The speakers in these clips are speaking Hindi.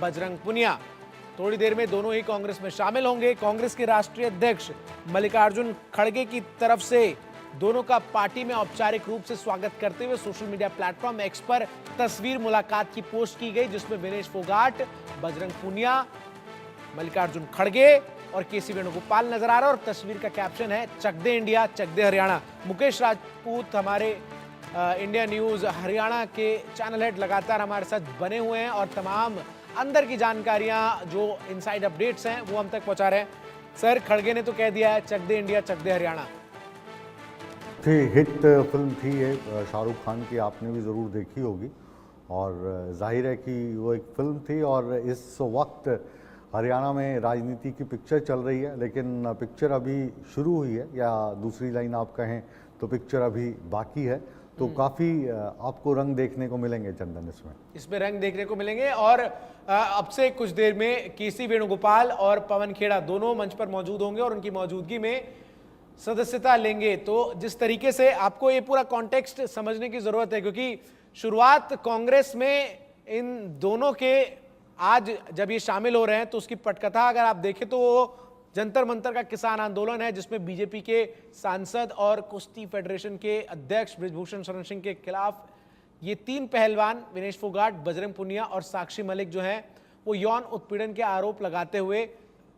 बजरंग पुनिया। थोड़ी देर में दोनों ही कांग्रेस में शामिल होंगे। कांग्रेस के राष्ट्रीय अध्यक्ष मल्लिकार्जुन खड़गे की तरफ से दोनों का पार्टी में औपचारिक रूप से स्वागत करते हुए सोशल मीडिया प्लेटफॉर्म एक्स पर तस्वीर मुलाकात की पोस्ट की गई, जिसमें विनेश फोगाट, बजरंग पुनिया, मल्लिकार्जुन खड़गे और केसी वेणुगोपाल नजर आ रहा है। और तस्वीर का कैप्शन है चक दे इंडिया, चक दे हरियाणा। मुकेश राजपूत हमारे इंडिया न्यूज हरियाणा के चैनल हेड लगातार हमारे साथ बने हुए हैं और तमाम अंदर की जानकारियां जो इनसाइड अपडेट्स हैं वो हम तक पहुंचा रहे हैं। सर, खड़गे ने तो कह दिया है चक दे इंडिया, चक दे हरियाणा। हिट फिल्म थी ये शाहरुख खान की, आपने भी ज़रूर देखी होगी और जाहिर है कि वो एक फिल्म थी। और इस वक्त हरियाणा में राजनीति की पिक्चर चल रही है, लेकिन पिक्चर अभी शुरू हुई है, या दूसरी लाइन आप कहें तो पिक्चर अभी बाकी है। तो काफ़ी आपको रंग देखने को मिलेंगे चंदन, इसमें रंग देखने को मिलेंगे। और अब से कुछ देर में केसी वेणुगोपाल और पवन खेड़ा दोनों मंच पर मौजूद होंगे और उनकी मौजूदगी में सदस्यता लेंगे। तो जिस तरीके से आपको ये पूरा कॉन्टेक्स्ट समझने की जरूरत है, क्योंकि शुरुआत कांग्रेस में इन दोनों के आज जब ये शामिल हो रहे हैं तो उसकी पटकथा अगर आप देखें तो वो जंतर मंतर का किसान आंदोलन है, जिसमें बीजेपी के सांसद और कुश्ती फेडरेशन के अध्यक्ष बृजभूषण शरण सिंह के खिलाफ ये तीन पहलवान विनेश फोगाट, बजरंग पुनिया और साक्षी मलिक जो हैं वो यौन उत्पीड़न के आरोप लगाते हुए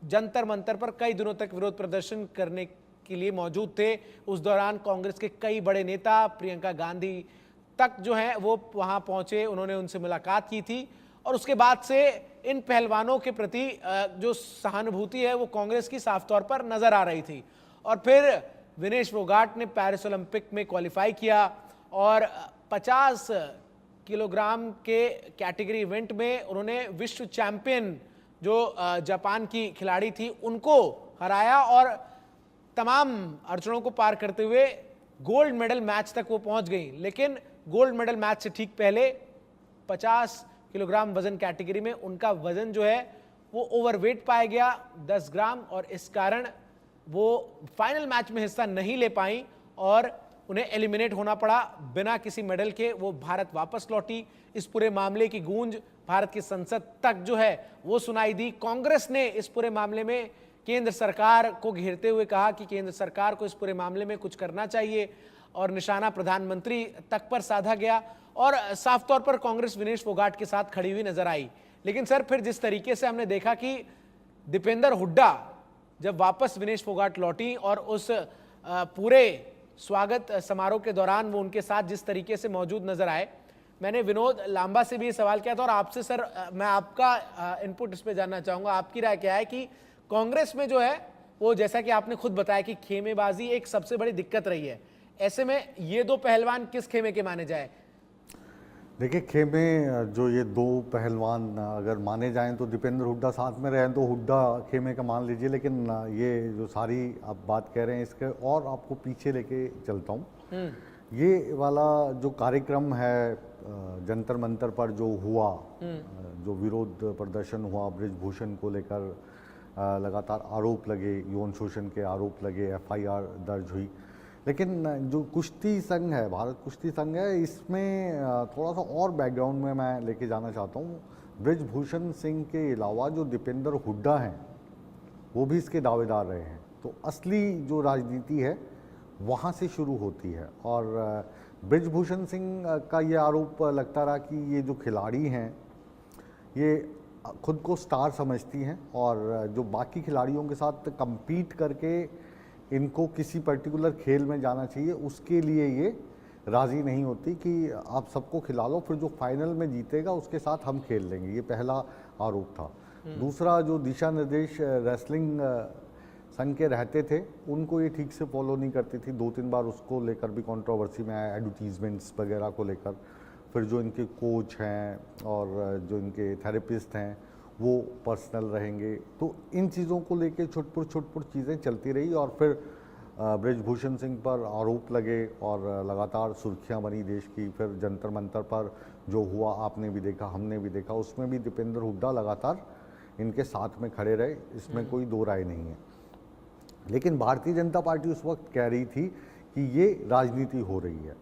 जंतर मंतर पर कई दिनों तक विरोध प्रदर्शन करने के लिए मौजूद थे। उस दौरान कांग्रेस के कई बड़े नेता, प्रियंका गांधी तक जो है वो वहां पहुंचे, उन्होंने उनसे मुलाकात की थी। और उसके बाद से इन पहलवानों के प्रति जो सहानुभूति है वो कांग्रेस की साफ तौर पर नजर आ रही थी। और फिर विनेश फोगाट ने पेरिस ओलंपिक में क्वालिफाई किया और 50 किलोग्राम के कैटेगरी इवेंट में उन्होंने विश्व चैंपियन जो जापान की खिलाड़ी थी उनको हराया और तमाम अड़चनों को पार करते हुए गोल्ड मेडल मैच तक वो पहुंच गई। लेकिन गोल्ड मेडल मैच से ठीक पहले 50 किलोग्राम वजन कैटेगरी में उनका वजन जो है वो ओवरवेट पाया गया 10 ग्राम, और इस कारण वो फाइनल मैच में हिस्सा नहीं ले पाई और उन्हें एलिमिनेट होना पड़ा। बिना किसी मेडल के वो भारत वापस लौटी। इस पूरे मामले की गूंज भारत की संसद तक जो है वो सुनाई दी। कांग्रेस ने इस पूरे मामले में केंद्र सरकार को घेरते हुए कहा कि केंद्र सरकार को इस पूरे मामले में कुछ करना चाहिए और निशाना प्रधानमंत्री तक पर साधा गया और साफ तौर पर कांग्रेस विनेश फोगाट के साथ खड़ी हुई नजर आई। लेकिन सर, फिर जिस तरीके से हमने देखा कि दीपेंद्र हुड्डा जब वापस विनेश फोगाट लौटी और उस पूरे स्वागत समारोह के दौरान वो उनके साथ जिस तरीके से मौजूद नजर आए, मैंने विनोद लांबा से भी ये सवाल किया था और आपसे सर मैं आपका इनपुट इस पर जानना चाहूंगा। आपकी राय क्या है कि कांग्रेस में जो है वो, जैसा कि आपने खुद बताया कि खेमेबाजी एक सबसे बड़ी दिक्कत रही है, ऐसे में ये दो पहलवान किस खेमे के माने जाए? देखिए, खेमे जो ये दो पहलवान अगर माने जाएं तो दीपेंद्र हुड्डा साथ में रहें तो हुड्डा खेमे का मान लीजिए, लेकिन ये जो सारी आप बात कह रहे हैं इसके और आपको पीछे लेके चलता हूँ। ये वाला जो कार्यक्रम है जंतर मंतर पर जो हुआ, जो विरोध प्रदर्शन हुआ, बृजभूषण को लेकर लगातार आरोप लगे, यौन शोषण के आरोप लगे, FIR दर्ज हुई। लेकिन जो कुश्ती संघ है, भारत कुश्ती संघ है, इसमें थोड़ा सा और बैकग्राउंड में मैं लेके जाना चाहता हूँ। बृजभूषण सिंह के अलावा जो दीपेंद्र हुड्डा हैं वो भी इसके दावेदार रहे हैं। तो असली जो राजनीति है वहाँ से शुरू होती है। और बृजभूषण सिंह का ये आरोप लगता रहा कि ये जो खिलाड़ी हैं ये खुद को स्टार समझती हैं और जो बाकी खिलाड़ियों के साथ compete करके इनको किसी पर्टिकुलर खेल में जाना चाहिए, उसके लिए ये राज़ी नहीं होती कि आप सबको खिला लो, फिर जो फाइनल में जीतेगा उसके साथ हम खेल लेंगे। ये पहला आरोप था। दूसरा, जो दिशा निर्देश रेसलिंग संघ के रहते थे उनको ये ठीक से फॉलो नहीं करती थी। 2-3 बार उसको लेकर भी कंट्रोवर्सी में आया, एडवर्टीजमेंट्स वगैरह को लेकर। फिर जो इनके कोच हैं और जो इनके थेरेपिस्ट हैं वो पर्सनल रहेंगे, तो इन चीज़ों को लेके छुटपुट चीज़ें चलती रही। और फिर बृजभूषण सिंह पर आरोप लगे और लगातार सुर्खियां बनी देश की। फिर जंतर मंतर पर जो हुआ आपने भी देखा, हमने भी देखा, उसमें भी दीपेंद्र हुड्डा लगातार इनके साथ में खड़े रहे, इसमें कोई दो राय नहीं है। लेकिन भारतीय जनता पार्टी उस वक्त कह रही थी कि ये राजनीति हो रही है।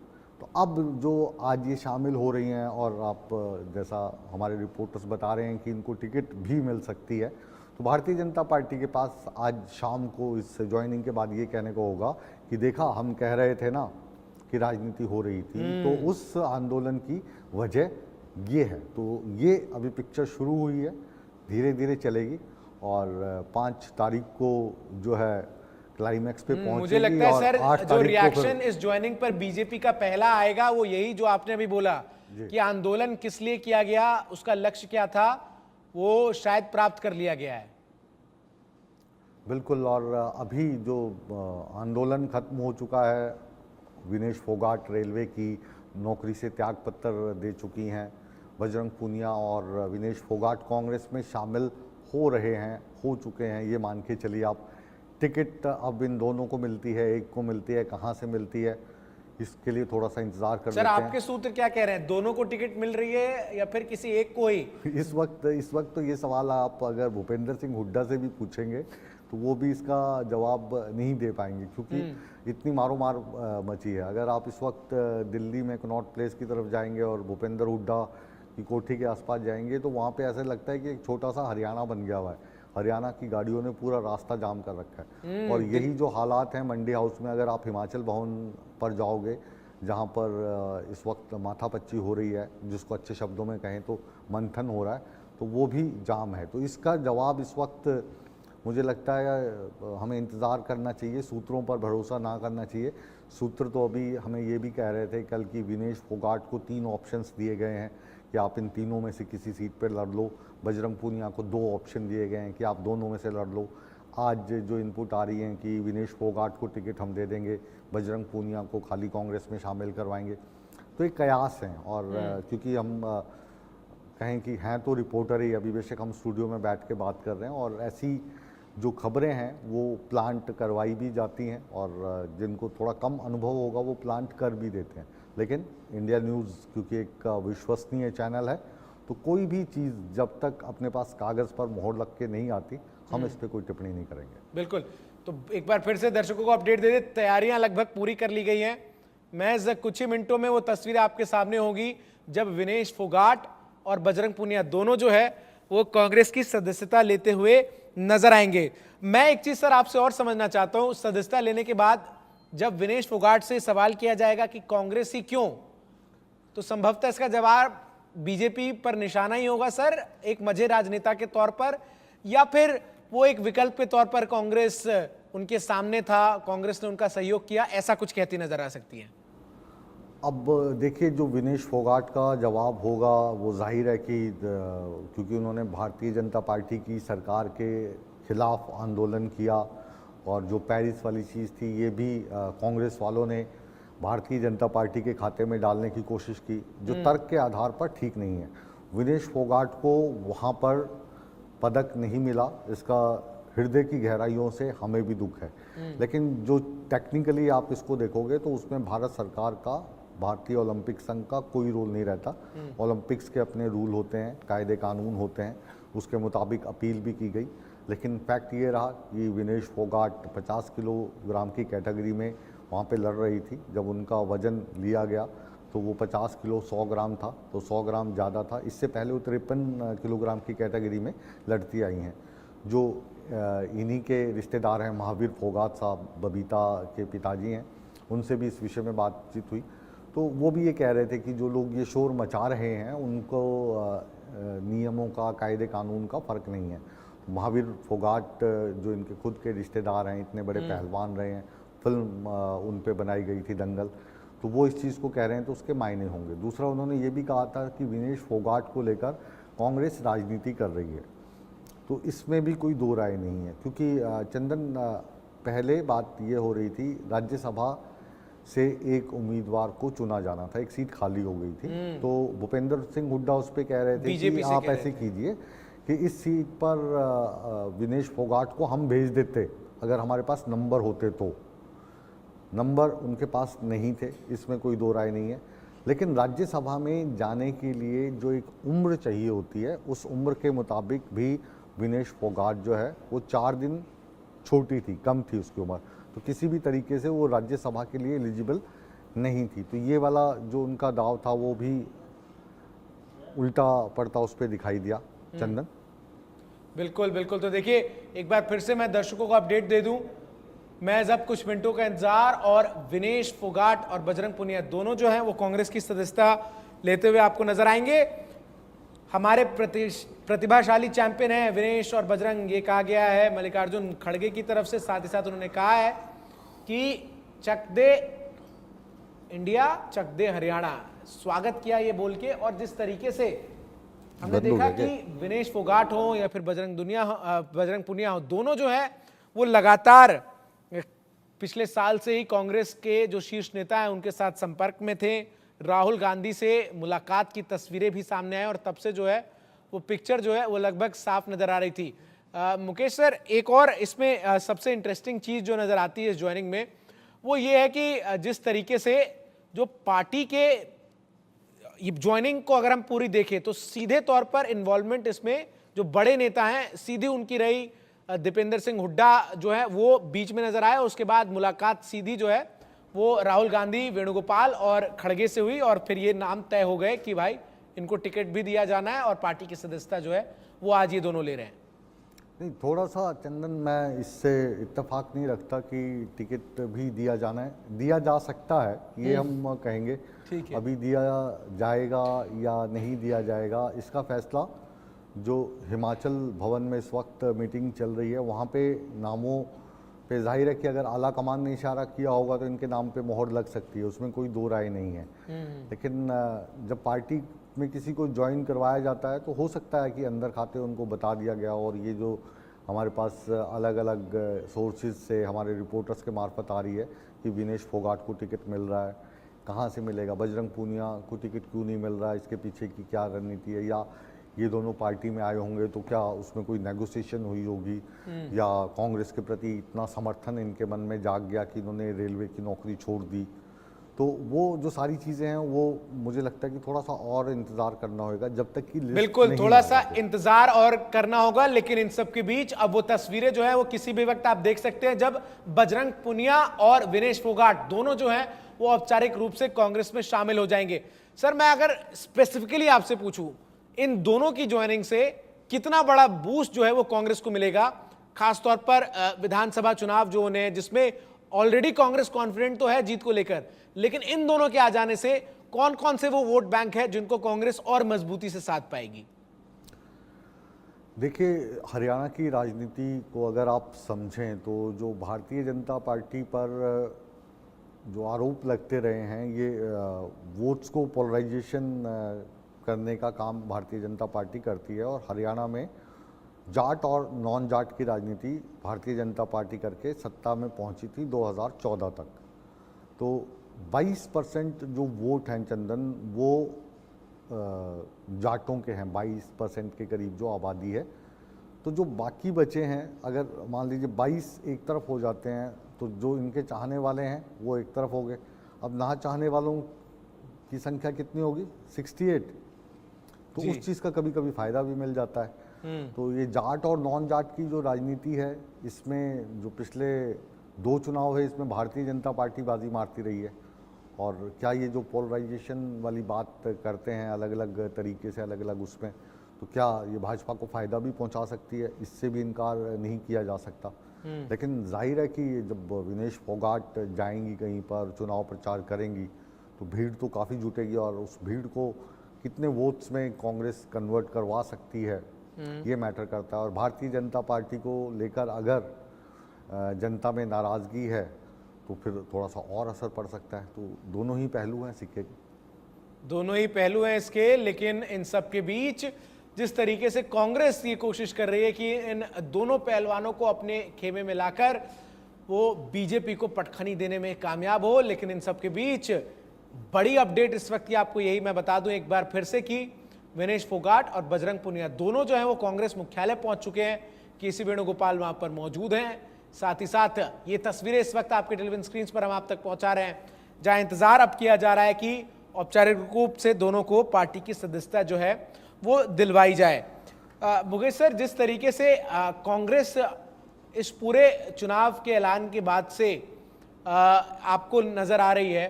तो अब जो आज ये शामिल हो रही हैं और आप जैसा हमारे रिपोर्टर्स बता रहे हैं कि इनको टिकट भी मिल सकती है, तो भारतीय जनता पार्टी के पास आज शाम को इस ज्वाइनिंग के बाद ये कहने को होगा कि देखा हम कह रहे थे ना कि राजनीति हो रही थी, तो उस आंदोलन की वजह ये है। तो ये अभी पिक्चर शुरू हुई है, धीरे धीरे चलेगी और 5 तारीख को जो है क्लाइमैक्स पे पहुंचेगी। मुझे लगता है और सर 8 जो तारीख को रिएक्शन इस ज्वाइनिंग पर बीजेपी का पहला आएगा वो यही जो आपने अभी बोला कि आंदोलन किस लिए किया गया, उसका लक्ष्य क्या था, वो शायद प्राप्त कर लिया गया है। बिल्कुल। और अभी जो आंदोलन खत्म हो चुका है, विनेश फोगाट रेलवे की नौकरी से त्याग पत्र दे चुकी हैं, बजरंग पूनिया और विनेश फोगाट कांग्रेस में शामिल हो रहे हैं, हो चुके हैं, ये मान के चलिए आप। टिकट अब इन दोनों को मिलती है, एक को मिलती है, कहाँ से मिलती है इसके लिए थोड़ा सा इंतजार कर सर लेते हैं। आपके सूत्र क्या कह रहे हैं, दोनों को टिकट मिल रही है या फिर किसी एक को ही? इस वक्त तो ये सवाल आप अगर भूपेंद्र सिंह हुड्डा से भी पूछेंगे तो वो भी इसका जवाब नहीं दे पाएंगे, क्योंकि इतनी मारो मार मची है। अगर आप इस वक्त दिल्ली में कनॉट प्लेस की तरफ जाएंगे और भूपेंद्र हुड्डा की कोठी के आसपास जाएंगे तो वहाँ पे ऐसा लगता है कि एक छोटा सा हरियाणा बन गया हुआ है। हरियाणा की गाड़ियों ने पूरा रास्ता जाम कर रखा है। और यही जो हालात हैं मंडी हाउस में, अगर आप हिमाचल भवन पर जाओगे जहाँ पर इस वक्त माथापच्ची हो रही है, जिसको अच्छे शब्दों में कहें तो मंथन हो रहा है, तो वो भी जाम है। तो इसका जवाब इस वक्त मुझे लगता है हमें इंतज़ार करना चाहिए, सूत्रों पर भरोसा ना करना चाहिए। सूत्र तो अभी हमें ये भी कह रहे थे कल की विनेश फोगाट को 3 ऑप्शंस दिए गए हैं कि आप इन तीनों में से किसी सीट पर लड़ लो। बजरंग पूनिया को 2 ऑप्शन दिए गए हैं कि आप दोनों में से लड़ लो। आज जो इनपुट आ रही हैं कि विनेश फोगाट को टिकट हम दे देंगे, बजरंग पूनिया को खाली कांग्रेस में शामिल करवाएंगे। तो एक कयास हैं। और क्योंकि हम कहें कि हैं तो रिपोर्टर ही, अभी बेशक हम स्टूडियो में बैठ के बात कर रहे हैं और ऐसी जो खबरें हैं वो प्लांट करवाई भी जाती हैं और जिनको थोड़ा कम अनुभव होगा वो प्लांट कर भी देते हैं। लेकिन इंडिया न्यूज़ क्योंकि एक विश्वसनीय चैनल है, तो कोई भी चीज़ जब तक अपने पास कागज़ पर मोहर लग के नहीं आती, हम इस पर कोई टिप्पणी नहीं करेंगे। बिल्कुल। तो एक बार फिर से दर्शकों को अपडेट दे दे, तैयारियां लगभग पूरी कर ली गई हैं। महज कुछ ही मिनटों में वो तस्वीरें आपके सामने होगी जब विनेश फोगाट और बजरंग पूनिया दोनों जो है वो कांग्रेस की सदस्यता लेते हुए नजर आएंगे। मैं एक चीज सर आपसे और समझना चाहता हूं, सदस्यता लेने के बाद जब विनेश फोगाट से सवाल किया जाएगा कि कांग्रेस ही क्यों, तो संभवतः इसका जवाब बीजेपी पर निशाना ही होगा सर, एक मझे राजनेता के तौर पर, या फिर वो एक विकल्प के तौर पर कांग्रेस उनके सामने था, कांग्रेस ने उनका सहयोग किया, ऐसा कुछ कहती नजर आ सकती है। अब देखिए, जो विनेश फोगाट का जवाब होगा वो जाहिर है कि क्योंकि उन्होंने भारतीय जनता पार्टी की सरकार के खिलाफ आंदोलन किया और जो पेरिस वाली चीज़ थी ये भी कांग्रेस वालों ने भारतीय जनता पार्टी के खाते में डालने की कोशिश की, जो तर्क के आधार पर ठीक नहीं है। विनेश फोगाट को वहाँ पर पदक नहीं मिला, इसका हृदय की गहराइयों से हमें भी दुख है। लेकिन जो टेक्निकली आप इसको देखोगे तो उसमें भारत सरकार का, भारतीय ओलंपिक संघ का कोई रोल नहीं रहता। ओलंपिक्स के अपने रूल होते हैं, कायदे कानून होते हैं, उसके मुताबिक अपील भी की गई। लेकिन फैक्ट ये रहा कि विनेश फोगाट 50 किलोग्राम की कैटेगरी में वहाँ पे लड़ रही थी। जब उनका वज़न लिया गया तो वो 50 किलो 100 ग्राम था, तो 100 ग्राम ज़्यादा था। इससे पहले वो 53 किलोग्राम की कैटेगरी में लड़ती आई हैं। जो इन्हीं के रिश्तेदार हैं, महावीर फोगाट साहब, बबीता के पिताजी हैं, उनसे भी इस विषय में बातचीत हुई। तो वो भी ये कह रहे थे कि जो लोग ये शोर मचा रहे हैं उनको नियमों का, कायदे कानून का फ़र्क नहीं है। महावीर फोगाट जो इनके खुद के रिश्तेदार हैं, इतने बड़े पहलवान रहे हैं, फिल्म उन पे बनाई गई थी दंगल, तो वो इस चीज़ को कह रहे हैं तो उसके मायने होंगे। दूसरा, उन्होंने ये भी कहा था कि विनेश फोगाट को लेकर कांग्रेस राजनीति कर रही है, तो इसमें भी कोई दो राय नहीं है। क्योंकि चंदन, पहले बात ये हो रही थी राज्यसभा से एक उम्मीदवार को चुना जाना था, एक सीट खाली हो गई थी, तो भूपेंद्र सिंह हुड्डा उस पर कह रहे थे कि आप ऐसे कीजिए कि इस सीट पर विनेश फोगाट को हम भेज देते अगर हमारे पास नंबर होते तो। नंबर उनके पास नहीं थे, इसमें कोई दो राय नहीं है। लेकिन राज्यसभा में जाने के लिए जो एक उम्र चाहिए होती है, उस उम्र के मुताबिक भी विनेश फोगाट जो है वो 4 दिन छोटी थी, कम थी उसकी उम्र, तो किसी भी तरीके से वो राज्यसभा के लिए एलिजिबल नहीं थी। तो ये वाला जो उनका दाव था वो भी उल्टा पड़ता उस पर दिखाई दिया चंदन। बिल्कुल बिल्कुल। तो देखिए एक बार फिर से मैं दर्शकों को अपडेट दे दूं, मैं अब कुछ मिनटों का इंतजार, और विनेश फोगाट और बजरंग पुनिया दोनों जो हैं वो कांग्रेस की सदस्यता लेते हुए आपको नजर आएंगे। हमारे प्रतिभाशाली चैंपियन हैं विनेश और बजरंग, ये कहा गया है मल्लिकार्जुन खड़गे की तरफ से। साथ ही साथ उन्होंने कहा है कि चक दे इंडिया, चक दे हरियाणा, स्वागत किया ये बोल के। और जिस तरीके से हमने देखा कि विनेश फोगाट हो या फिर बजरंग पुनिया हो, दोनों जो है वो लगातार पिछले साल से ही कांग्रेस के जो शीर्ष नेता हैं उनके साथ संपर्क में थे। राहुल गांधी से मुलाकात की तस्वीरें भी सामने आई और तब से जो है वो पिक्चर जो है वो लगभग साफ नजर आ रही थी। मुकेश सर, एक और इसमें सबसे इंटरेस्टिंग चीज जो नजर आती है इस ज्वाइनिंग में वो ये है कि जिस तरीके से जो पार्टी के ज्वाइनिंग को अगर हम पूरी देखें तो सीधे तौर पर इन्वॉल्वमेंट इसमें जो बड़े नेता हैं सीधी उनकी रही। दीपेंद्र सिंह हुड्डा जो है वो बीच में नजर आए, उसके बाद मुलाकात सीधी जो है वो राहुल गांधी, वेणुगोपाल और खड़गे से हुई, और फिर ये नाम तय हो गए कि भाई इनको टिकट भी दिया जाना है और पार्टी की सदस्यता जो है वो आज ये दोनों ले रहे हैं। नहीं, थोड़ा सा चंदन मैं इससे इत्तेफाक नहीं रखता कि टिकट भी दिया जाना है, दिया जा सकता है ये हम कहेंगे। ठीक है। अभी दिया जाएगा या नहीं दिया जाएगा इसका फैसला जो हिमाचल भवन में इस वक्त मीटिंग चल रही है वहाँ पे नामों पे जाहिर है कि अगर आला कमान ने इशारा किया होगा तो इनके नाम पे मोहर लग सकती है, उसमें कोई दो राय नहीं है। लेकिन जब पार्टी में किसी को ज्वाइन करवाया जाता है तो हो सकता है कि अंदर खाते उनको बता दिया गया, और ये जो हमारे पास अलग अलग सोर्सेज से हमारे रिपोर्टर्स के मार्फत आ रही है कि विनेश फोगाट को टिकट मिल रहा है, कहाँ से मिलेगा, बजरंग पूनिया को टिकट क्यों नहीं मिल रहा है, इसके पीछे की क्या रणनीति है, या ये दोनों पार्टी में आए होंगे तो क्या उसमें कोई नेगोशिएशन हुई होगी, या कांग्रेस के प्रति इतना समर्थन इनके मन में जाग गया कि इन्होंने रेलवे की नौकरी छोड़ दी। तो वो जो सारी चीज़ें हैं वो मुझे लगता है कि थोड़ा सा और इंतज़ार करना होगा जब तक कि बिल्कुल थोड़ा सा इंतजार और करना होगा। लेकिन इन सब के बीच अब वो तस्वीरें जो है वो किसी भी वक्त आप देख सकते हैं जब बजरंग पुनिया और विनेश फोगाट दोनों जो हैं वो औपचारिक रूप से कांग्रेस में शामिल हो जाएंगे। सर, मैं अगर स्पेसिफिकली आपसे पूछूं, इन दोनों की ज्वाइनिंग से कितना बड़ा बूस्ट जो है वो कांग्रेस को मिलेगा, खासतौर पर विधानसभा चुनाव जो होने हैं जिसमें ऑलरेडी कांग्रेस कॉन्फिडेंट तो है जीत को लेकर, लेकिन इन दोनों के आ जाने से कौन कौन से वो वोट बैंक है जिनको कांग्रेस और मजबूती से साथ पाएगी? देखिए, हरियाणा की राजनीति को अगर आप समझें तो जो भारतीय जनता पार्टी पर जो आरोप लगते रहे हैं ये वोट्स को पोलराइजेशन करने का काम भारतीय जनता पार्टी करती है, और हरियाणा में जाट और नॉन जाट की राजनीति भारतीय जनता पार्टी करके सत्ता में पहुंची थी 2014 तक। तो 22% जो वोट हैं चंदन वो जाटों के हैं, 22% के करीब जो आबादी है। तो जो बाकी बचे हैं, अगर मान लीजिए 22 एक तरफ हो जाते हैं तो जो इनके चाहने वाले हैं वो एक तरफ हो गए। अब ना चाहने वालों की संख्या कितनी होगी? 68। तो उस चीज़ का कभी कभी फ़ायदा भी मिल जाता है। तो ये जाट और नॉन जाट की जो राजनीति है इसमें जो पिछले 2 चुनाव है इसमें भारतीय जनता पार्टी बाजी मारती रही है। और क्या ये जो पोलराइजेशन वाली बात करते हैं अलग अलग तरीके से, अलग अलग उसमें, तो क्या ये भाजपा को फ़ायदा भी पहुंचा सकती है, इससे भी इनकार नहीं किया जा सकता। लेकिन जाहिर है कि जब विनेश फोगाट जाएंगी कहीं पर चुनाव प्रचार करेंगी तो भीड़ तो काफ़ी जुटेगी, और उस भीड़ को कितने वोट्स में कांग्रेस कन्वर्ट करवा सकती है ये मैटर करता है। और भारतीय जनता पार्टी को लेकर अगर जनता में नाराज़गी है तो फिर थोड़ा सा और असर पड़ सकता है। तो दोनों ही पहलू हैं सिक्के के, दोनों ही पहलू हैं इसके। लेकिन इन सब के बीच जिस तरीके से कांग्रेस ये कोशिश कर रही है कि इन दोनों पहलवानों को अपने खेमे में लाकर वो बीजेपी को पटखनी देने में कामयाब हो, लेकिन इन सब के बीच बड़ी अपडेट इस वक्त की आपको यही मैं बता दूं एक बार फिर से कि विनेश फोगाट और बजरंग पुनिया दोनों जो हैं वो कांग्रेस मुख्यालय पहुंच चुके हैं। केसी वेणुगोपाल वहां पर मौजूद हैं। साथ ही साथ ये तस्वीरें इस वक्त आपके टेलीविजन स्क्रीन पर हम आप तक पहुंचा रहे हैं, जहां इंतजार अब किया जा रहा है कि औपचारिक रूप से दोनों को पार्टी की सदस्यता जो है वो दिलवाई जाए। मुकेश सर, जिस तरीके से कांग्रेस इस पूरे चुनाव के ऐलान के बाद से आपको नजर आ रही है,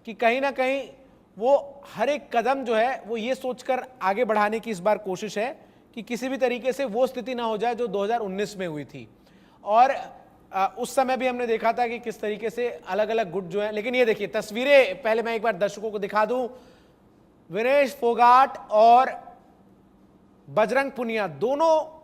कि कहीं ना कहीं वो हर एक कदम जो है वो ये सोचकर आगे बढ़ाने की इस बार कोशिश है कि किसी भी तरीके से वो स्थिति ना हो जाए जो 2019 में हुई थी। और उस समय भी हमने देखा था कि किस तरीके से अलग अलग गुट जो है, लेकिन ये देखिए तस्वीरें पहले मैं एक बार दर्शकों को दिखा दूं। विनेश फोगाट और बजरंग पुनिया दोनों